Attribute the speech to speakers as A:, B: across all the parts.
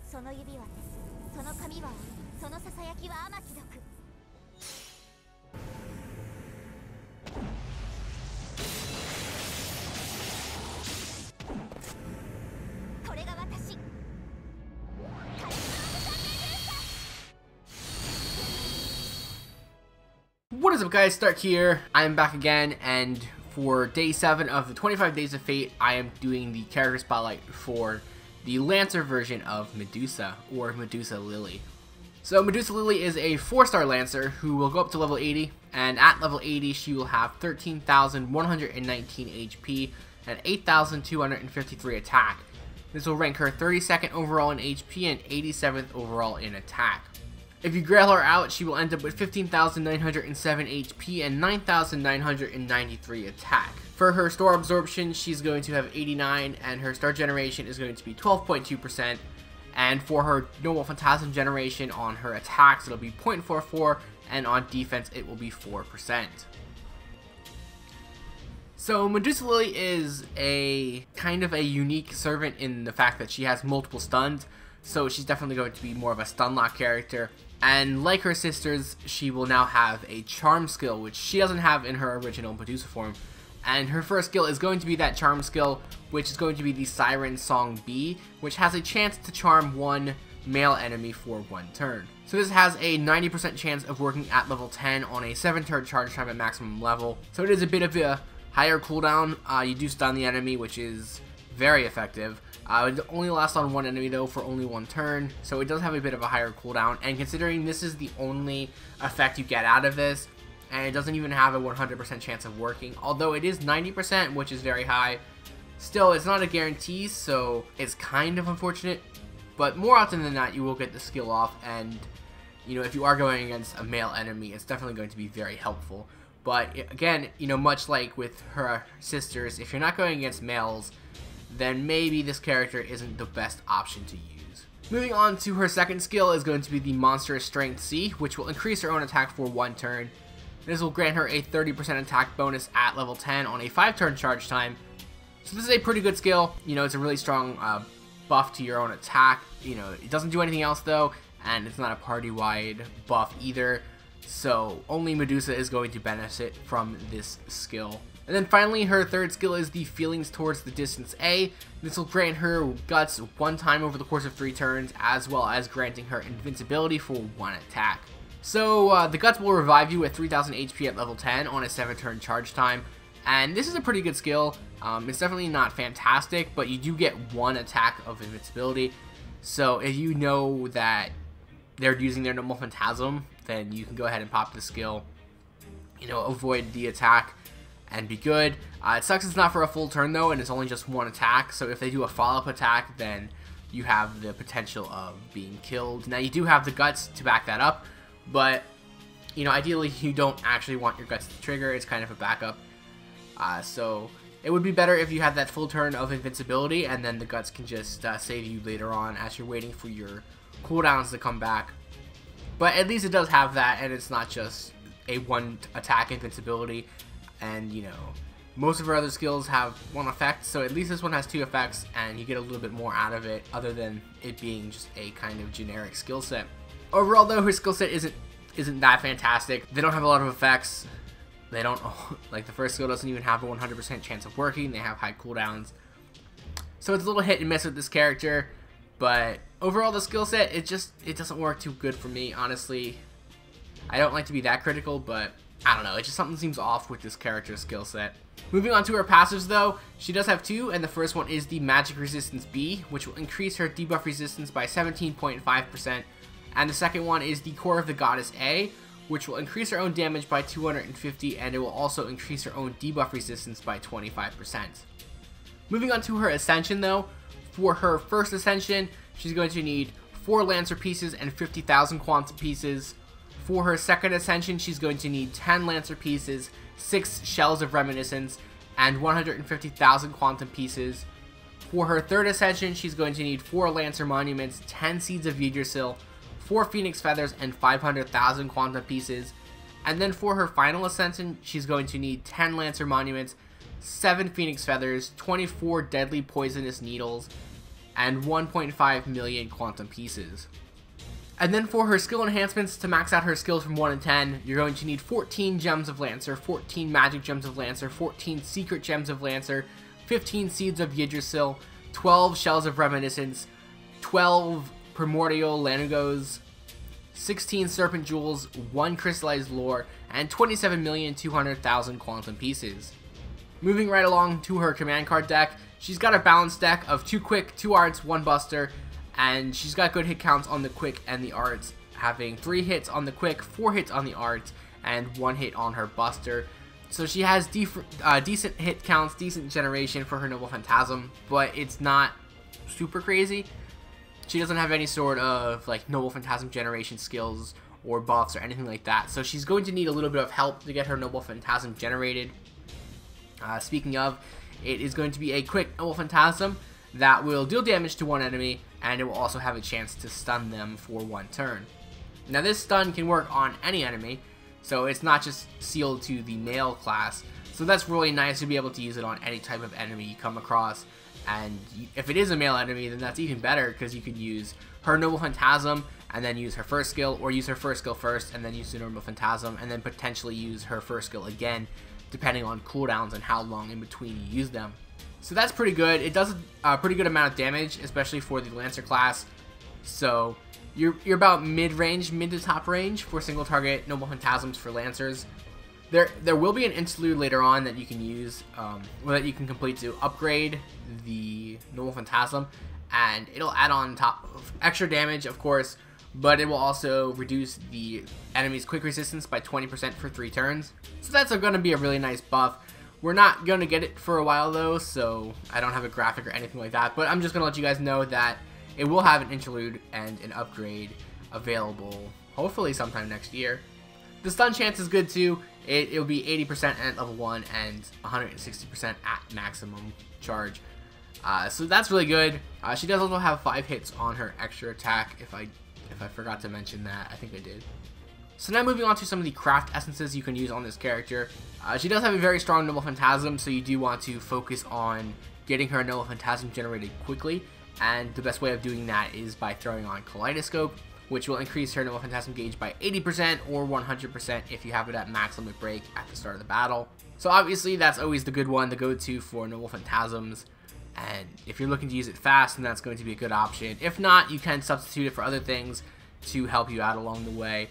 A: その指は鉄、その髪は青、そのささやきは甘き毒。これが私。
B: What is up, guys? Stark here. I am back again, and for day 7 of the 25 Days of Fate, I am doing the character spotlight for the Lancer version of Medusa, or Medusa Lily. So Medusa Lily is a 4-star Lancer who will go up to level 80, and at level 80 she will have 13,119 HP and 8,253 attack. This will rank her 32nd overall in HP and 87th overall in attack. If you grail her out, she will end up with 15,907 HP and 9,993 attack. For her star absorption, she's going to have 89, and her star generation is going to be 12.2%. And for her normal phantasm generation on her attacks, it'll be 0.44, and on defense, it will be 4%. So Medusa Lily is a kind of a unique servant in the fact that she has multiple stuns. So she's definitely going to be more of a stun lock character. And like her sisters, she will now have a charm skill, which she doesn't have in her original Medusa form. And her first skill is going to be that charm skill, which is going to be the Siren Song B, which has a chance to charm one male enemy for 1 turn. So this has a 90% chance of working at level 10 on a 7-turn charge time at maximum level. So it is a bit of a higher cooldown. You do stun the enemy, which is very effective. It only lasts on one enemy though for only 1 turn, so it does have a bit of a higher cooldown, and considering this is the only effect you get out of this, and it doesn't even have a 100% chance of working, although it is 90%, which is very high, still it's not a guarantee, so it's kind of unfortunate, but more often than not you will get the skill off, and you know, if you are going against a male enemy, it's definitely going to be very helpful. But again, you know, much like with her sisters, if you're not going against males, then maybe this character isn't the best option to use. Moving on to her second skill is going to be the Monstrous Strength C, which will increase her own attack for 1 turn. This will grant her a 30% attack bonus at level 10 on a 5-turn charge time. So this is a pretty good skill. You know, it's a really strong buff to your own attack. You know, it doesn't do anything else though, and it's not a party-wide buff either. So only Medusa is going to benefit from this skill. And then finally, her third skill is the Feelings Towards the Distance A. This will grant her Guts 1 time over the course of 3 turns, as well as granting her invincibility for 1 attack. So the Guts will revive you at 3,000 HP at level 10 on a 7-turn charge time, and this is a pretty good skill. It's definitely not fantastic, but you do get 1 attack of invincibility. So if you know that they're using their normal Phantasm, then you can go ahead and pop the skill, you know, avoid the attack, and be good. It sucks it's not for a full turn though, and it's only just 1 attack, so if they do a follow-up attack, then you have the potential of being killed. Now you do have the Guts to back that up, but you know, ideally you don't actually want your Guts to trigger. It's kind of a backup. So it would be better if you had that full turn of invincibility, and then the Guts can just save you later on as you're waiting for your cooldowns to come back. But at least it does have that, and it's not just a 1 attack invincibility. And you know, most of her other skills have 1 effect, so at least this one has 2 effects, and you get a little bit more out of it, other than it being just a kind of generic skill set. Overall though, her skill set isn't that fantastic. They don't have a lot of effects. They don't, like the first skill doesn't even have a 100% chance of working. They have high cooldowns. So it's a little hit and miss with this character, but overall the skill set, it doesn't work too good for me, honestly. I don't like to be that critical, but I don't know, it just something seems off with this character's skill set. Moving on to her passives though, she does have 2, and the first one is the Magic Resistance B, which will increase her debuff resistance by 17.5%, and the second one is the Core of the Goddess A, which will increase her own damage by 250, and it will also increase her own debuff resistance by 25%. Moving on to her Ascension though, for her first Ascension, she's going to need 4 Lancer pieces and 50,000 Quantum pieces. For her second Ascension, she's going to need 10 Lancer pieces, 6 Shells of Reminiscence, and 150,000 Quantum pieces. For her third Ascension, she's going to need 4 Lancer Monuments, 10 Seeds of Yggdrasil, 4 Phoenix Feathers, and 500,000 Quantum pieces. And then for her final Ascension, she's going to need 10 Lancer Monuments, 7 Phoenix Feathers, 24 Deadly Poisonous Needles, and 1.5 million quantum pieces. And then for her skill enhancements, to max out her skills from 1 to 10, you're going to need 14 Gems of Lancer, 14 Magic Gems of Lancer, 14 Secret Gems of Lancer, 15 Seeds of Yggdrasil, 12 Shells of Reminiscence, 12 Primordial Lanugos, 16 Serpent Jewels, 1 Crystallized Lore, and 27,200,000 quantum pieces. Moving right along to her command card deck, she's got a balanced deck of 2 quick, 2 arts, 1 buster, and she's got good hit counts on the quick and the arts, having 3 hits on the quick, 4 hits on the arts, and 1 hit on her buster. So she has decent hit counts, decent generation for her Noble Phantasm, but it's not super crazy. She doesn't have any sort of like Noble Phantasm generation skills or buffs or anything like that, so she's going to need a little bit of help to get her Noble Phantasm generated. Speaking of, it is going to be a quick Noble Phantasm that will deal damage to one enemy, and it will also have a chance to stun them for 1 turn. Now this stun can work on any enemy, so it's not just sealed to the male class, so that's really nice to be able to use it on any type of enemy you come across. And if it is a male enemy, then that's even better, because you could use her Noble Phantasm and then use her first skill, or use her first skill first and then use the Noble Phantasm, and then potentially use her first skill again, depending on cooldowns and how long in between you use them. So that's pretty good. It does a pretty good amount of damage, especially for the Lancer class. So you're about mid-range, mid to top range for single target Noble Phantasms for Lancers. There will be an interlude later on that you can use, that you can complete to upgrade the Noble Phantasm, and it'll add on top of extra damage, of course, but it will also reduce the enemy's quick resistance by 20% for 3 turns. So that's going to be a really nice buff. We're not going to get it for a while though, so I don't have a graphic or anything like that, but I'm just going to let you guys know that it will have an interlude and an upgrade available hopefully sometime next year. The stun chance is good too. It'll be 80% at level 1 and 160% at maximum charge. So that's really good. She does also have 5 hits on her extra attack, if I forgot to mention that. I think I did. So now moving on to some of the craft essences you can use on this character. She does have a very strong Noble Phantasm, so you do want to focus on getting her Noble Phantasm generated quickly, and the best way of doing that is by throwing on Kaleidoscope, which will increase her Noble Phantasm gauge by 80% or 100% if you have it at max limit break at the start of the battle. So obviously that's always the good one, the go-to for Noble Phantasms, and if you're looking to use it fast, then that's going to be a good option. If not, you can substitute it for other things to help you out along the way.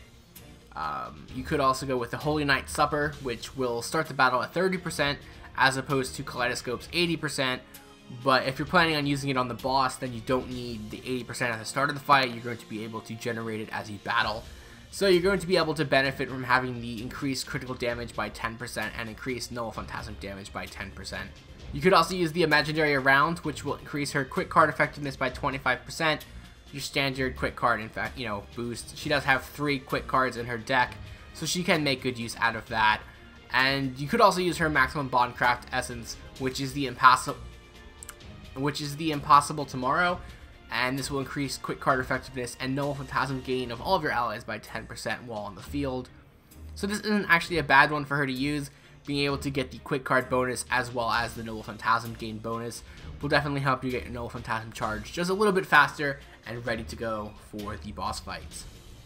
B: You could also go with the Holy Night Supper, which will start the battle at 30% as opposed to Kaleidoscope's 80%. But if you're planning on using it on the boss, then you don't need the 80% at the start of the fight. You're going to be able to generate it as you battle. So you're going to be able to benefit from having the increased critical damage by 10% and increased Noble Phantasm damage by 10%. You could also use the Imaginary Around, which will increase her quick card effectiveness by 25%. Your standard quick card, in fact, boost. She does have 3 quick cards in her deck, so she can make good use out of that. And you could also use her Maximum Bondcraft Essence, which is the Impossible Tomorrow, and this will increase quick card effectiveness and Noble Phantasm gain of all of your allies by 10% while on the field. So this isn't actually a bad one for her to use. Being able to get the quick card bonus as well as the Noble Phantasm gain bonus will definitely help you get your Noble Phantasm charge just a little bit faster and ready to go for the boss fights.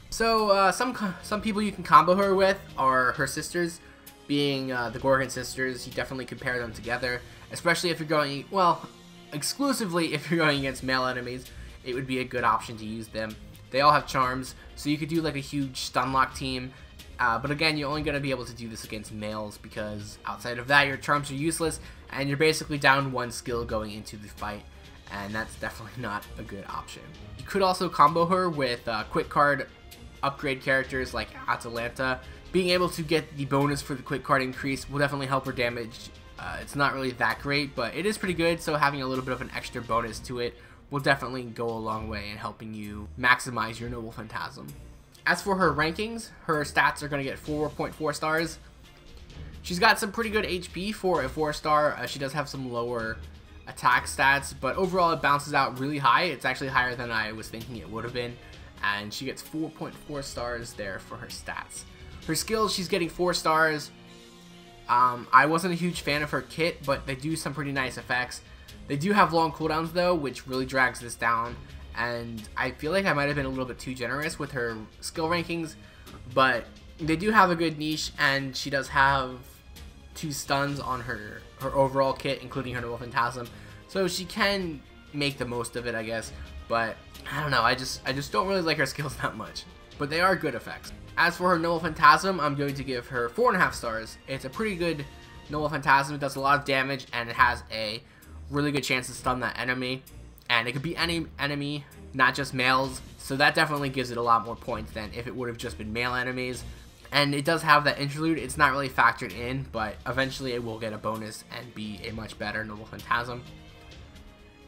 B: So some people you can combo her with are her sisters, being the Gorgon sisters. You definitely compare them together, especially if you're going, well, exclusively if you're going against male enemies. It would be a good option to use them. They all have charms, so you could do like a huge stun lock team. But again, you're only going to be able to do this against males, because outside of that, your charms are useless, and you're basically down 1 skill going into the fight, and that's definitely not a good option. You could also combo her with quick card upgrade characters like Atalanta. Being able to get the bonus for the quick card increase will definitely help her damage. It's not really that great, but it is pretty good, so having a little bit of an extra bonus to it will definitely go a long way in helping you maximize your Noble Phantasm. As for her rankings, her stats are going to get 4.4 stars. She's got some pretty good HP for a 4-star. She does have some lower attack stats, but overall it bounces out really high. It's actually higher than I was thinking it would have been, and she gets 4.4 stars there for her stats. Her skills, she's getting 4 stars. I wasn't a huge fan of her kit, but they do some pretty nice effects. They do have long cooldowns though, which really drags this down, and I feel like I might have been a little bit too generous with her skill rankings, but they do have a good niche, and she does have 2 stuns on her overall kit, including her Noble Phantasm, so she can make the most of it, I guess. But I don't know, I just don't really like her skills that much, but they are good effects. As for her Noble Phantasm, I'm going to give her 4.5 stars. It's a pretty good Noble Phantasm. It does a lot of damage, and it has a really good chance to stun that enemy, and it could be any enemy, not just males, so that definitely gives it a lot more points than if it would have just been male enemies. And it does have that interlude. It's not really factored in, but eventually it will get a bonus and be a much better Noble Phantasm.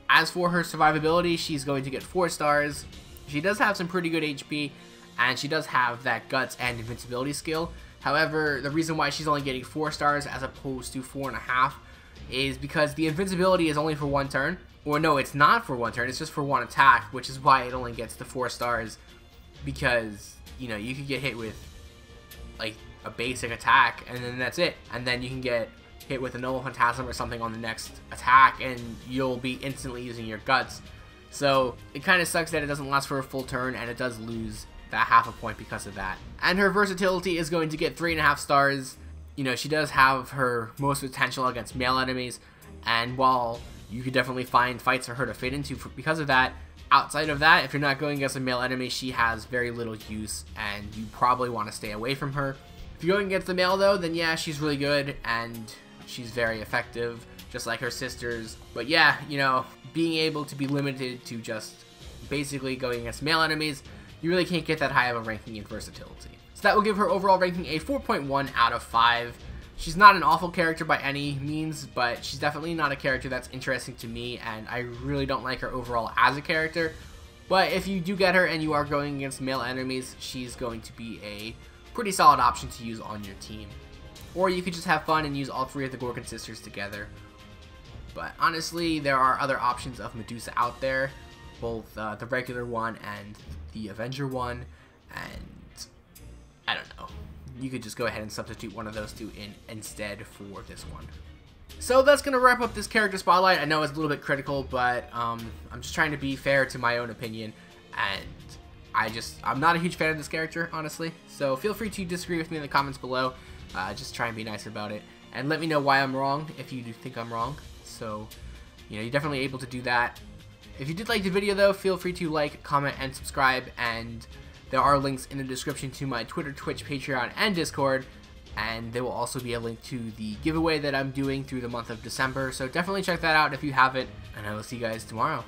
B: As for her survivability, she's going to get 4 stars. She does have some pretty good HP, and she does have that guts and invincibility skill. However, the reason why she's only getting 4 stars as opposed to 4.5 is because the invincibility is only for 1 turn. Or no, it's not for 1 turn, it's just for 1 attack, which is why it only gets the 4 stars. Because, you know, you could get hit with like a basic attack, and then that's it. And then you can get hit with a Noble Phantasm or something on the next attack, and you'll be instantly using your guts. So it kind of sucks that it doesn't last for a full turn, and it does lose that half a point because of that. And her versatility is going to get 3.5 stars. You know, she does have her most potential against male enemies, and while you could definitely find fights for her to fit into because of that, outside of that, if you're not going against a male enemy, she has very little use, and you probably want to stay away from her. If you're going against the male though, then yeah, she's really good, and she's very effective, just like her sisters. But yeah, you know, being able to be limited to just basically going against male enemies, you really can't get that high of a ranking in versatility. So that will give her overall ranking a 4.1 out of 5. She's not an awful character by any means, but she's definitely not a character that's interesting to me, and I really don't like her overall as a character. But if you do get her and you are going against male enemies, she's going to be a pretty solid option to use on your team. Or you could just have fun and use all 3 of the Gorgon sisters together. But honestly, there are other options of Medusa out there, both the regular one and the Avenger one, and I don't know. You could just go ahead and substitute one of those 2 in instead for this one. So that's going to wrap up this character spotlight. I know it's a little bit critical, but I'm just trying to be fair to my own opinion, and I'm not a huge fan of this character, honestly. So feel free to disagree with me in the comments below. Just try and be nice about it, and let me know why I'm wrong if you do think I'm wrong. So, you know, you're definitely able to do that. If you did like the video though, feel free to like, comment, and subscribe, and there are links in the description to my Twitter, Twitch, Patreon, and Discord, and there will also be a link to the giveaway that I'm doing through the month of December, so definitely check that out if you haven't, and I will see you guys tomorrow.